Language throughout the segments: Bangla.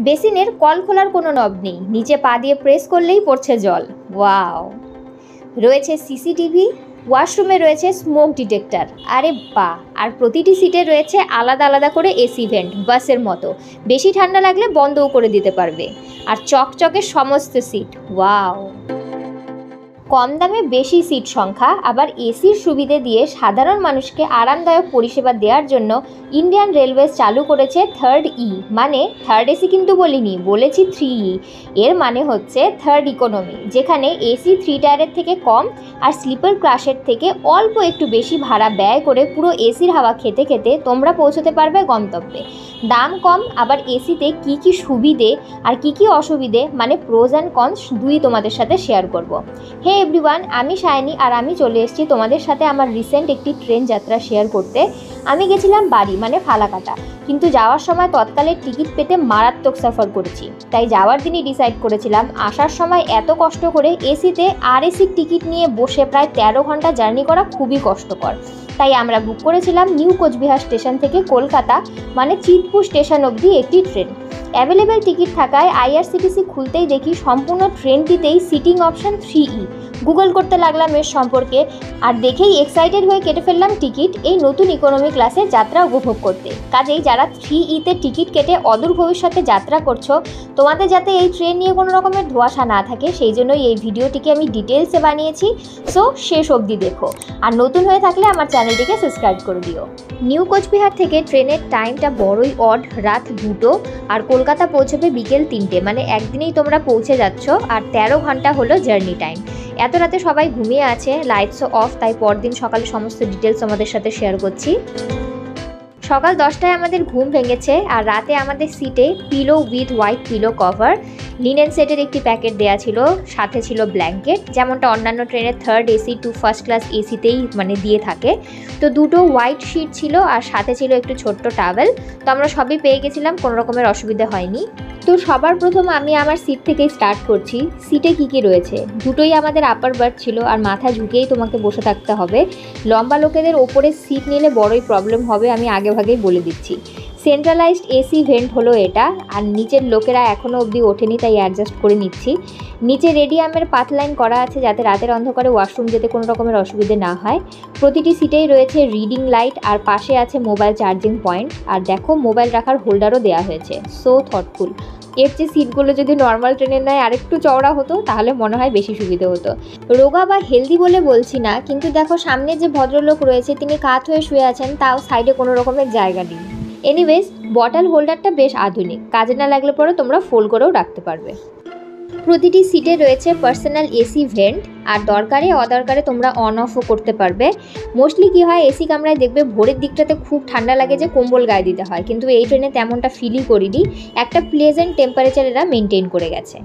বেসিনের কল খোলার কোনো নব নেই, নিচে পা দিয়ে প্রেস করলেই পড়ছে জল। ওয়াও! রয়েছে সিসিটিভি, ওয়াশরুমে রয়েছে স্মোক ডিটেক্টর। আরে বাহ! আর প্রতিটি সিটে রয়েছে আলাদা আলাদা করে এসি ভেন্ট, বাসের মতো। বেশি ঠান্ডা লাগলে বন্ধও করে দিতে পারবে। আর চকচকে সমস্ত সিট। ওয়াও! কম দামে বেশি সিট সংখ্যা, আবার এসির সুবিধে দিয়ে সাধারণ মানুষকে আরামদায়ক পরিষেবা দেওয়ার জন্য ইন্ডিয়ান রেলওয়েজ চালু করেছে থার্ড ই, মানে থার্ড এসি কিন্তু বলিনি, বলেছি 3E। এর মানে হচ্ছে থার্ড ইকোনমি, যেখানে এসি 3 টায়ারের থেকে কম আর স্লিপার ক্লাসের থেকে অল্প একটু বেশি ভাড়া ব্যয় করে পুরো এসির হাওয়া খেতে খেতে তোমরা পৌঁছতে পারবে গন্তব্যে। দাম কম, আবার এসিতে কি কি সুবিধে আর কি কি অসুবিধে, মানে প্রোজ অ্যান্ড কনস দুই তোমাদের সাথে শেয়ার করব। হে এভরিওয়ান, আমি শায়নি, আর আমি চলে এসেছি তোমাদের সাথে আমার রিসেন্ট একটি ট্রেন যাত্রা শেয়ার করতে। আমি গেছিলাম বাড়ি, মানে ফালাকাটা, কিন্তু যাওয়ার সময় তৎকালের টিকিট পেতে মারাত্মক সাফার করেছি। তাই যাওয়ার দিনই ডিসাইড করেছিলাম আসার সময় এত কষ্ট করে এসিতে আর এসির টিকিট নিয়ে বসে প্রায় 13 ঘন্টা জার্নি করা খুবই কষ্টকর। তাই আমরা বুক করেছিলাম নিউ কোচবিহার স্টেশন থেকে কলকাতা, মানে চিতপুর স্টেশন অবধি একটি ট্রেন। অ্যাভেলেবেল টিকিট থাকায় আইআরসিটিসি খুলতেই দেখি সম্পূর্ণ ট্রেনটিতেই সিটিং অপশান 3E। গুগল করতে লাগলাম এর সম্পর্কে, আর দেখেই এক্সাইটেড হয়ে কেটে ফেললাম টিকিট এই নতুন ইকোনমি ক্লাসে যাত্রা উপভোগ করতে। কাজেই যারা 3E-তে টিকিট কেটে অদূর ভবিষ্যতে যাত্রা করছো, তোমাদের যাতে এই ট্রেন নিয়ে কোনো রকমের ধোঁয়াশা না থাকে, সেই জন্যই এই ভিডিওটিকে আমি ডিটেলসে বানিয়েছি। সো শেষ অবধি দেখো, আর নতুন হয়ে থাকলে আমার চ্যানেলটিকে সাবস্ক্রাইব করে দিও। নিউ কোচবিহার থেকে ট্রেনের টাইমটা বড়ই অড, রাত 2টো, আর কলকাতা পৌঁছবে বিকেল 3টে, মানে একদিনেই তোমরা পৌঁছে যাচ্ছ, আর 13 ঘন্টা হলো জার্নি টাইম। এত রাতে সবাই ঘুমিয়ে আছে, লাইটসও অফ, তাই পরদিন সকালে সমস্ত ডিটেলস আমাদের সাথে শেয়ার করছি। সকাল 10টায় আমাদের ঘুম ভেঙেছে, আর রাতে আমাদের সিটে pillow with white pillow cover, linen সেটের একটি প্যাকেট দেওয়া ছিল, সাথে ছিল ব্ল্যাঙ্কেট, যেমনটা অন্যান্য ট্রেনের third AC to first class এসিতেই মানে দিয়ে থাকে। তো দুটো হোয়াইট শিট ছিল, আর সাথে ছিল একটু ছোট্ট টাওয়েল। তো আমরা সবই পেয়ে গেছিলাম, কোনো রকমের অসুবিধা হয়নি। তো সবার প্রথম আমি আমার সিট থেকেই স্টার্ট করছি। সিটে কি কি রয়েছে? দুটোই আমাদের আপার বার্থ ছিল, আর মাথা ঝুঁকেই তোমাকে বসে থাকতে হবে। লম্বা লোকেদের ওপরে সিট নিলে বড়ই প্রবলেম হবে, আমি আগেভাগেই বলে দিচ্ছি। সেন্ট্রালাইজড এসি ভেন্ট হলো এটা, আর নিচের লোকেরা এখনও অবধি ওঠেনি, তাই অ্যাডজাস্ট করে নিচ্ছি। নিচে রেডিয়ামের পাথ লাইন করা আছে, যাতে রাতের অন্ধকারে ওয়াশরুম যেতে কোনো রকমের অসুবিধে না হয়। প্রতিটি সিটেই রয়েছে রিডিং লাইট, আর পাশে আছে মোবাইল চার্জিং পয়েন্ট, আর দেখো মোবাইল রাখার হোল্ডারও দেওয়া হয়েছে। So thoughtful. এর যে সিটগুলো যদি নর্মাল ট্রেনের নয় আরেকটু চওড়া হতো, তাহলে মনে হয় বেশি সুবিধে হতো। রোগা বা হেলদি বলে বলছি না, কিন্তু দেখো সামনে যে ভদ্রলোক রয়েছে তিনি কাত হয়ে শুয়ে আছেন, তাও সাইডে কোনো রকমের জায়গা নেই। এনিওয়েজ, বটল হোল্ডারটা বেশ আধুনিক, কাজে না লাগলে পরে তোমরা ফোল্ড করেও রাখতে পারবে। প্রতিটি সিটে রয়েছে পার্সোনাল এসি ভেন্ট, আর দরকারে অদরকারে তোমরা অন অফও করতে পারবে। মোস্টলি কী হয়, এসি কামরায় দেখবে ভোরের দিকটাতে খুব ঠান্ডা লাগে যে কম্বল গায়ে দিতে হয়, কিন্তু এই ট্রেনে তেমনটা ফিলই করিনি। একটা প্লেজেন্ট টেম্পারেচার এরা মেনটেন করে গেছে।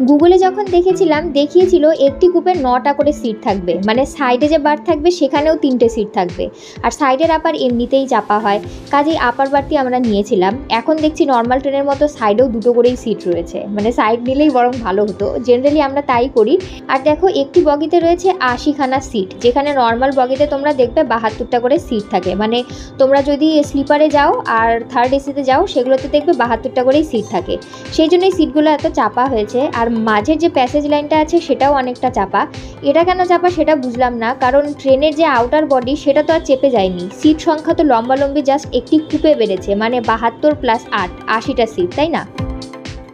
গুগলে যখন দেখেছিলাম দেখিয়েছিল একটি কূপে 9টা করে সিট থাকবে, মানে সাইডে যে বার্থ থাকবে সেখানেও 3টে সিট থাকবে, আর সাইডের আপার এমনিতেই চাপা হয়, কাজেই আপার বার্থই আমরা নিয়েছিলাম। এখন দেখছি নর্মাল ট্রেনের মতো সাইডেও 2টো করেই সিট রয়েছে, মানে সাইড নিলেই বরং ভালো হতো, জেনারেলি আমরা তাই করি। আর দেখো একটি বগিতে রয়েছে 80খানা সিট, যেখানে নর্মাল বগিতে তোমরা দেখবে 72টা করে সিট থাকে, মানে তোমরা যদি স্লিপারে যাও আর থার্ড এসিতে যাও সেগুলোতে দেখবে 72টা করেই সিট থাকে। সেই জন্যই সিটগুলো এত চাপা হয়েছে। আর মাঝের যে প্যাসেজ লাইনটা আছে সেটাও অনেকটা চাপা। এটা কেন চাপা সেটা বুঝলাম না, কারণ ট্রেনের যে আউটার বডি সেটা তো আর চেপে যায়নি, সিট সংখ্যা তো লম্বালম্বি জাস্ট একটি কূপে বেড়েছে, মানে 72 + 8 80টা সিট, তাই না?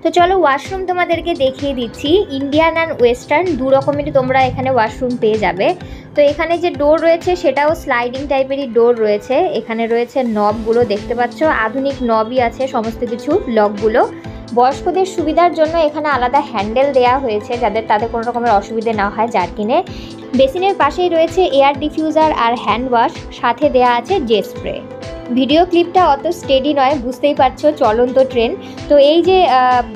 তো চলো ওয়াশরুম তোমাদেরকে দেখিয়ে দিচ্ছি। ইন্ডিয়ান অ্যান্ড ওয়েস্টার্ন দু রকমেরই তোমরা এখানে ওয়াশরুম পেয়ে যাবে। তো এখানে যে ডোর রয়েছে সেটাও স্লাইডিং টাইপেরই ডোর রয়েছে। এখানে রয়েছে নবগুলো, দেখতে পাচ্ছ আধুনিক নবই আছে সমস্ত কিছু, লকগুলো। বয়স্কদের সুবিধার জন্য এখানে আলাদা হ্যান্ডেল দেওয়া হয়েছে, যাদের তাদের কোনো রকমের অসুবিধে না হয় জার্কিনে। বেসিনের পাশেই রয়েছে এয়ার ডিফিউজার আর হ্যান্ড ওয়াশ, সাথে দেওয়া আছে জেট স্প্রে। ভিডিও ক্লিপটা অত স্টেডি নয়, বুঝতেই পারছো, চলন্ত ট্রেন। তো এই যে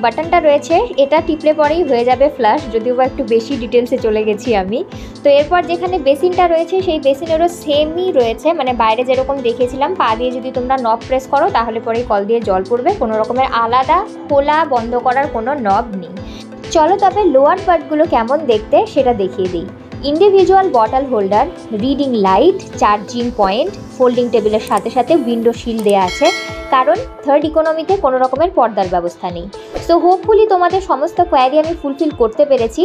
বাটনটা রয়েছে এটা টিপলে পরেই হয়ে যাবে ফ্লাশ, যদিও বা একটু বেশি ডিটেলসে চলে গেছি আমি। তো এরপর যেখানে বেসিনটা রয়েছে সেই বেসিনেরও সেমই রয়েছে, মানে বাইরে যেরকম দেখেছিলাম পা দিয়ে যদি তোমরা নব প্রেস করো তাহলে পরেই কল দিয়ে জল পড়বে, কোনো রকমের আলাদা খোলা বন্ধ করার কোনো নব নেই। চলো তবে লোয়ার পার্টগুলো কেমন দেখতে সেটা দেখিয়ে দিই। Individual bottle holder, reading light, charging point, folding টেবিলের সাথে সাথে উইন্ডো শিল্ড দেওয়া আছে, কারণ থার্ড ইকোনমিতে কোনো রকমের পর্দার ব্যবস্থা নেই। সো হোপফুলি তোমাদের সমস্ত কোয়ারি আমি ফুলফিল করতে পেরেছি।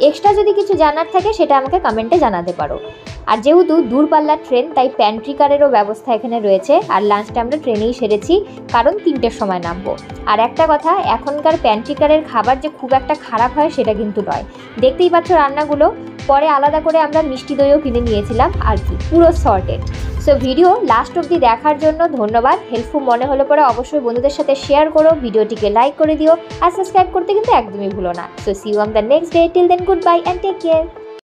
এক্সট্রা যদি কিছু জানার থাকে সেটা আমাকে কমেন্টে জানাতে পারো। আর যেহেতু দূরপাল্লার ট্রেন, তাই প্যান্ট্রি কারেরও ব্যবস্থা এখানে রয়েছে। আর লাঞ্চটা আমরা ট্রেনেই সেরেছি, কারণ 3টের সময় নামবো। আর একটা কথা, এখনকার প্যান্ট্রি কারের খাবার যে খুব একটা খারাপ হয় সেটা কিন্তু নয়। দেখতেই পাচ্ছ রান্নাগুলো। পরে আলাদা করে আমরা মিষ্টি দইও কিনে নিয়েছিলাম আর কি, পুরো সর্টেড। সো ভিডিও লাস্ট অবধি দেখার জন্য ধন্যবাদ। হেল্পফুল মনে হলে পরে অবশ্যই বন্ধুদের সাথে শেয়ার করো, ভিডিওটিকে লাইক করে দিও, আর সাবস্ক্রাইব করতে কিন্তু একদমই ভুলো না। So see you on the next day. Till then goodbye and take care.